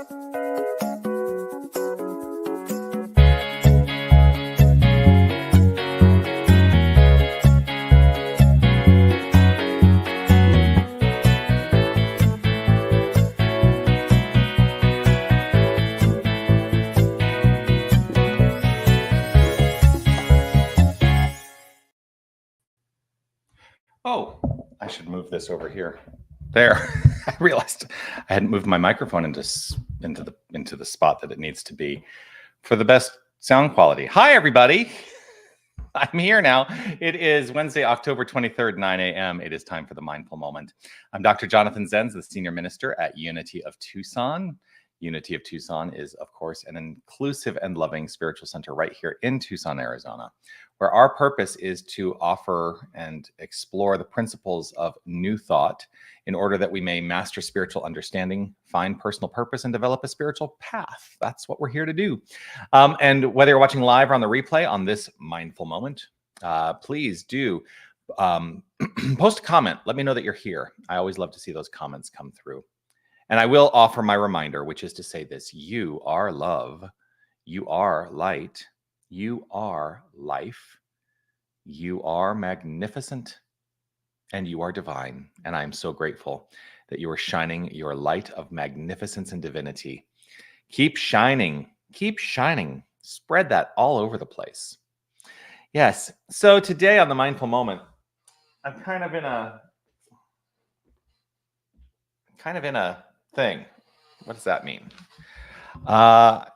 Oh, I should move this over here. There. I realized I hadn't moved my microphone into the spot that it needs to be for the best sound quality. Hi, everybody. I'm here now. It is Wednesday, October 23rd, 9 a.m. It is time for the Mindful Moment. I'm Dr. Jonathan Zenz, the Senior Minister at Unity of Tucson. Unity of Tucson is, of course, an inclusive and loving spiritual center right here in Tucson, Arizona, where our purpose is to offer and explore the principles of new thought in order that we may master spiritual understanding, find personal purpose, and develop a spiritual path. That's what we're here to do. And whether you're watching live or on the replay on this Mindful Moment, please do post a comment. Let me know that you're here. I always love to see those comments come through. And I will offer my reminder, which is to say this: you are love, you are light, you are life, you are magnificent, and you are divine. And I'm so grateful that you are shining your light of magnificence and divinity. Keep shining, spread that all over the place. Yes, so today on the Mindful Moment, I'm kind of in a thing. What does that mean? I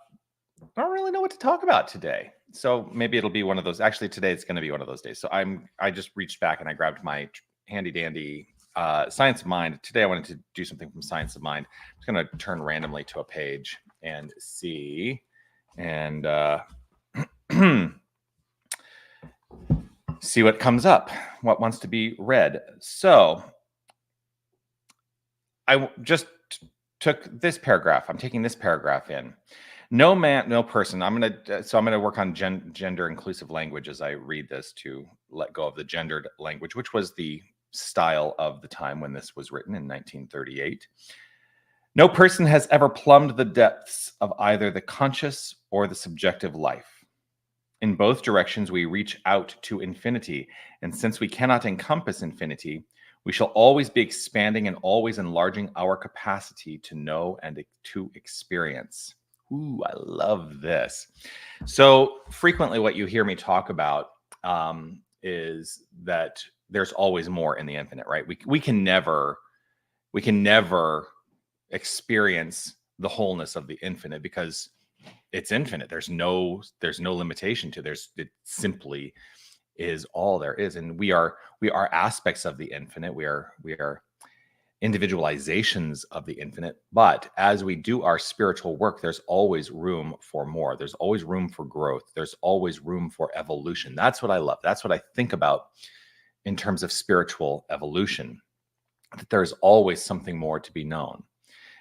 don't really know what to talk about today. So maybe it'll be one of those. Actually, today it's going to be one of those days. So I just reached back and I grabbed my handy dandy Science of Mind. Today I wanted to do something from Science of Mind. I'm just going to turn randomly to a page and see and see what comes up, what wants to be read. So I just took this paragraph. I'm taking this paragraph in. No man, no person. I'm gonna work on gender inclusive language as I read this, to let go of the gendered language, which was the style of the time when this was written in 1938. No person has ever plumbed the depths of either the conscious or the subjective life. In both directions, we reach out to infinity, and since we cannot encompass infinity, we shall always be expanding and always enlarging our capacity to know and to experience. Ooh, I love this. So frequently what you hear me talk about is that there's always more in the infinite, right? We can never experience the wholeness of the infinite because it's infinite. There's no limitation to it simply is all there is. And we are aspects of the infinite. We are individualizations of the infinite. But as we do our spiritual work, there's always room for more. There's always room for growth. There's always room for evolution. That's what I love. That's what I think about in terms of spiritual evolution, that there's always something more to be known.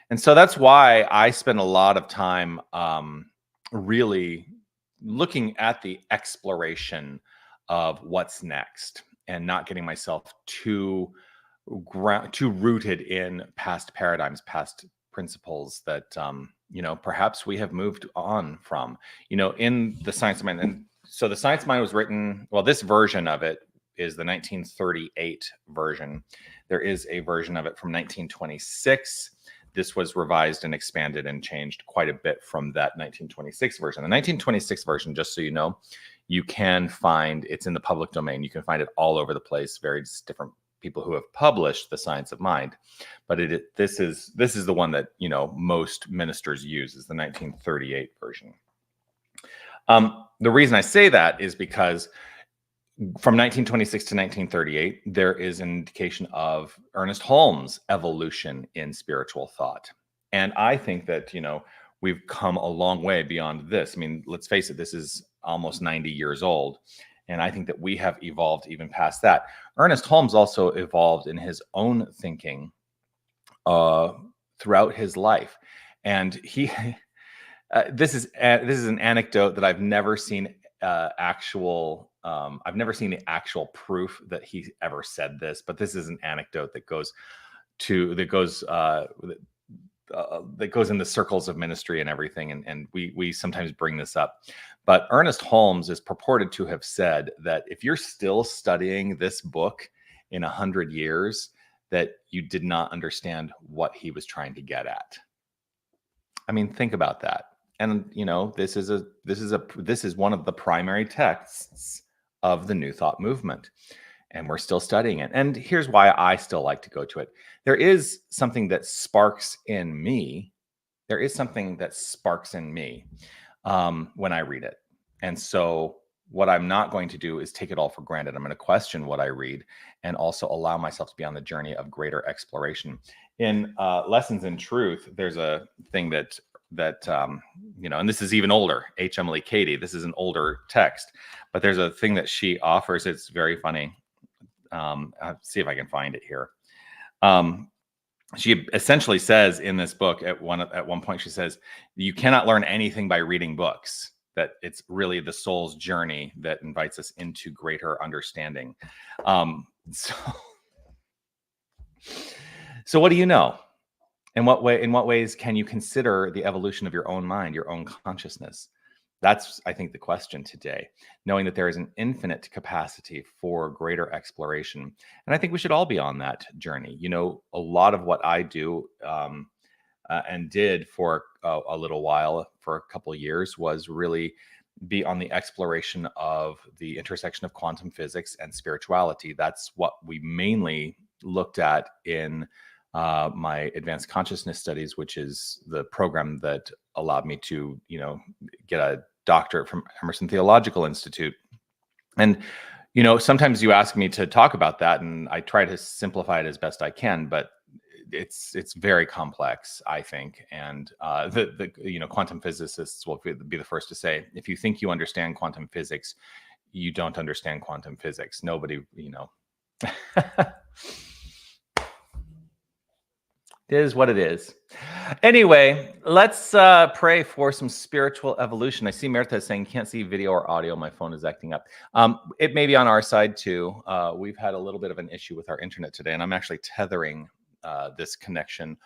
And so that's why I spend a lot of time really looking at the exploration of what's next and not getting myself too rooted in past paradigms, past principles that perhaps we have moved on from, in the Science of Mind. And so the Science of Mind was written, well, this version of it is the 1938 version. There is a version of it from 1926. This was revised and expanded and changed quite a bit from that 1926 version. The 1926 version, just so you know, you can find, it's in the public domain. You can find it all over the place, various different people who have published the Science of Mind. But this is the one that, most ministers use, is the 1938 version. The reason I say that is because from 1926 to 1938, there is an indication of Ernest Holmes' evolution in spiritual thought. And I think that, we've come a long way beyond this. I mean, let's face it, this is almost 90 years old. And I think that we have evolved even past that. Ernest Holmes also evolved in his own thinking throughout his life. And he, this is an anecdote that I've never seen I've never seen the actual proof that he ever said this, but this is an anecdote that goes that goes in the circles of ministry and everything, and we sometimes bring this up. But Ernest Holmes is purported to have said that if you're still studying this book in 100 years, that you did not understand what he was trying to get at. I mean, think about that. And this is one of the primary texts of the New Thought movement, and we're still studying it. And here's why I still like to go to it. There is something that sparks in me. There is something that sparks in me when I read it. And so what I'm not going to do is take it all for granted. I'm going to question what I read and also allow myself to be on the journey of greater exploration. In Lessons in Truth, there's a thing that and this is even older, H. Emily Cady. This is an older text, but there's a thing that she offers. It's very funny. I'll see if I can find it here. She essentially says in this book at one point, she says, you cannot learn anything by reading books, that it's really the soul's journey that invites us into greater understanding. So what do you know? In what ways can you consider the evolution of your own mind, your own consciousness? That's, I think, the question today, knowing that there is an infinite capacity for greater exploration. And I think we should all be on that journey. A lot of what I do and did for a little while, for a couple of years, was really be on the exploration of the intersection of quantum physics and spirituality. That's what we mainly looked at in my advanced consciousness studies, which is the program that allowed me to, get a doctorate from Emerson Theological Institute. And, sometimes you ask me to talk about that, and I try to simplify it as best I can, but it's very complex, I think. And quantum physicists will be the first to say, if you think you understand quantum physics, you don't understand quantum physics. Nobody, It is what it is. Anyway, let's pray for some spiritual evolution. I see Mirta saying, can't see video or audio. My phone is acting up. It may be on our side too. We've had a little bit of an issue with our internet today, and I'm actually tethering this connection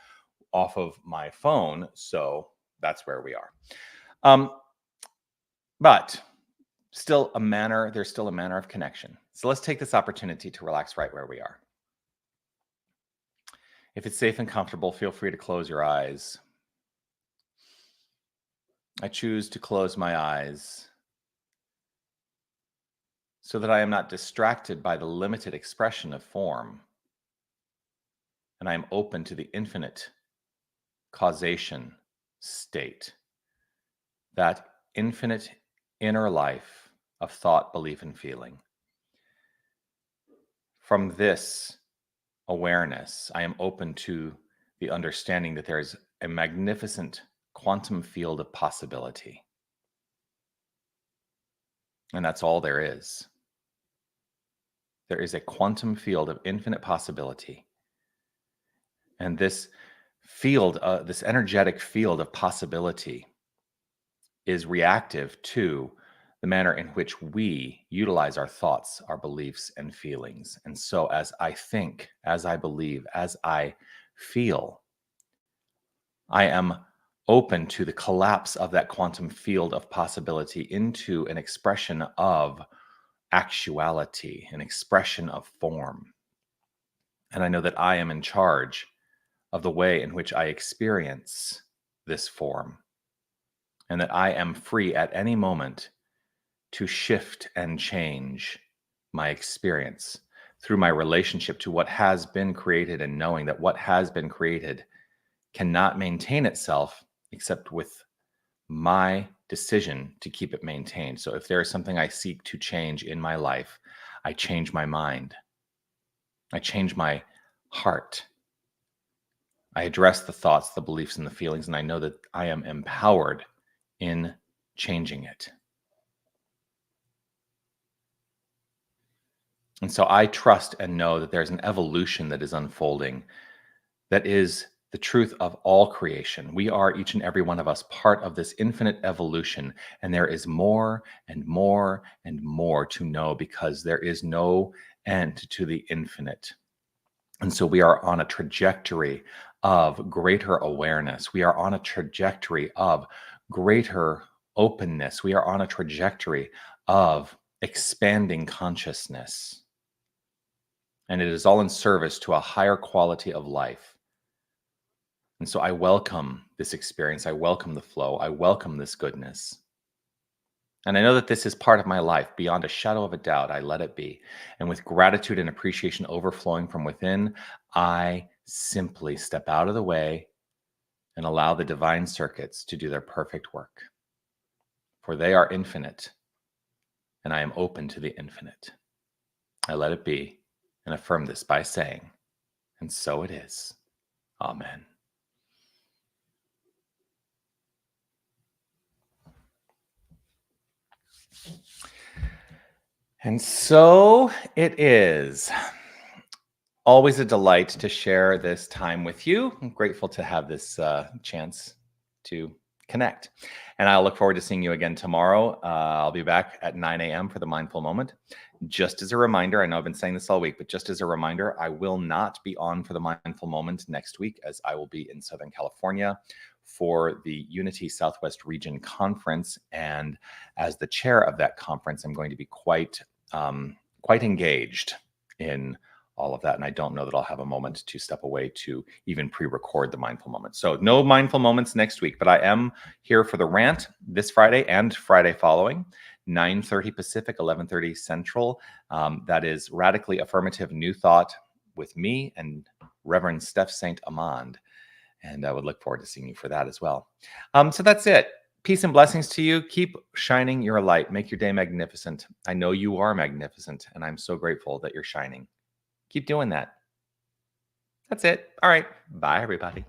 off of my phone. So that's where we are. But there's still a manner of connection. So let's take this opportunity to relax right where we are. If it's safe and comfortable, feel free to close your eyes. I choose to close my eyes so that I am not distracted by the limited expression of form, and I am open to the infinite causation state, that infinite inner life of thought, belief, and feeling. From this awareness, I am open to the understanding that there is a magnificent quantum field of possibility. And that's all there is. There is a quantum field of infinite possibility. And this field, this energetic field of possibility, is reactive to the manner in which we utilize our thoughts, our beliefs, and feelings. And so as I think, as I believe, as I feel, I am open to the collapse of that quantum field of possibility into an expression of actuality, an expression of form. And I know that I am in charge of the way in which I experience this form, and that I am free at any moment to shift and change my experience through my relationship to what has been created, and knowing that what has been created cannot maintain itself except with my decision to keep it maintained. So if there is something I seek to change in my life, I change my mind. I change my heart. I address the thoughts, the beliefs, and the feelings, and I know that I am empowered in changing it. And so I trust and know that there's an evolution that is unfolding, that is the truth of all creation. We are, each and every one of us, part of this infinite evolution, and there is more and more and more to know, because there is no end to the infinite. And so we are on a trajectory of greater awareness. We are on a trajectory of greater openness. We are on a trajectory of expanding consciousness. And it is all in service to a higher quality of life. And so I welcome this experience. I welcome the flow. I welcome this goodness. And I know that this is part of my life. Beyond a shadow of a doubt, I let it be. And with gratitude and appreciation overflowing from within, I simply step out of the way and allow the divine circuits to do their perfect work. For they are infinite, and I am open to the infinite. I let it be and affirm this by saying, and so it is. Amen. And so it is. Always a delight to share this time with you. I'm grateful to have this chance to connect. And I'll look forward to seeing you again tomorrow. I'll be back at 9 a.m. for the Mindful Moment. Just as a reminder, I know I've been saying this all week, but just as a reminder, I will not be on for the Mindful Moment next week, as I will be in Southern California for the Unity Southwest Region Conference. And as the chair of that conference, I'm going to be quite engaged in all of that. And I don't know that I'll have a moment to step away to even pre-record the Mindful Moment. So no Mindful Moments next week, but I am here for the rant this Friday and Friday following, 9:30 Pacific, 11:30 Central. That is Radically Affirmative New Thought with me and Reverend Steph St. Amand. And I would look forward to seeing you for that as well. So that's it. Peace and blessings to you. Keep shining your light. Make your day magnificent. I know you are magnificent, and I'm so grateful that you're shining. Keep doing that. That's it. All right. Bye, everybody.